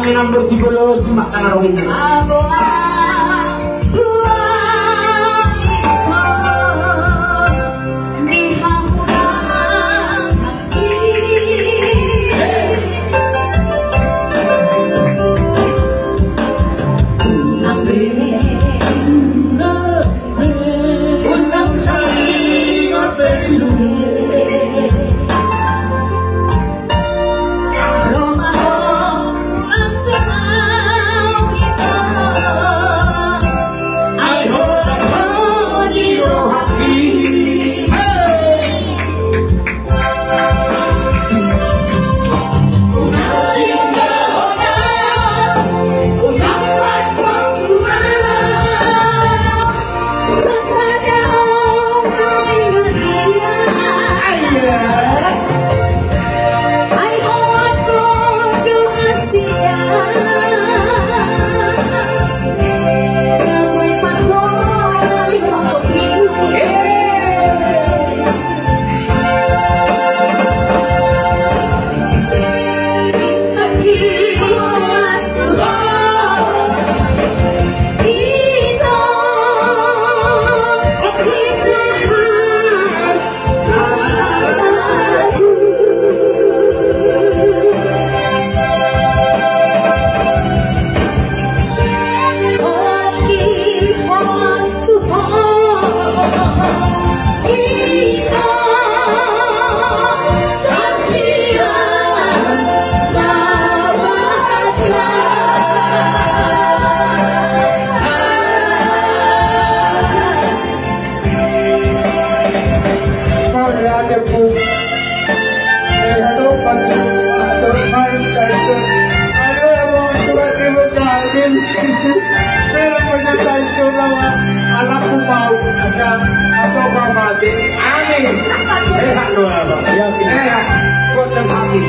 Arongin ang bersibolo, makan arongin na. Anak ko mau asal atau mati. Amin. Sehat loh abang. Ya sehat. Kuat dan hati.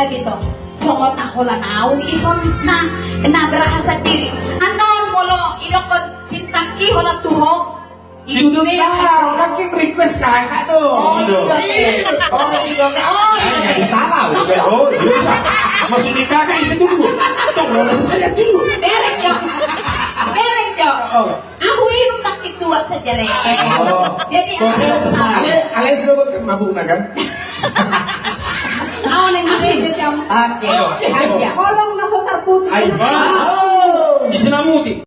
Dito, songot ako lanaw, ison na nabrahasa diri. Anon mo lo, ilokod sintaki ho na tuhog. Sinunod ka, naking request ka, ano? Salah, oh, maksudnya kakak isa dulu. Tunggu, nasa saya dulu. Bereng yo, bereng yo. Aku inom nakituwa sa jere. Jadi Alay sobat kan mabuk na kan? Ako lang nakibig ang Okay. Kolong na sa tarput. Ay ba? Di sinamuti.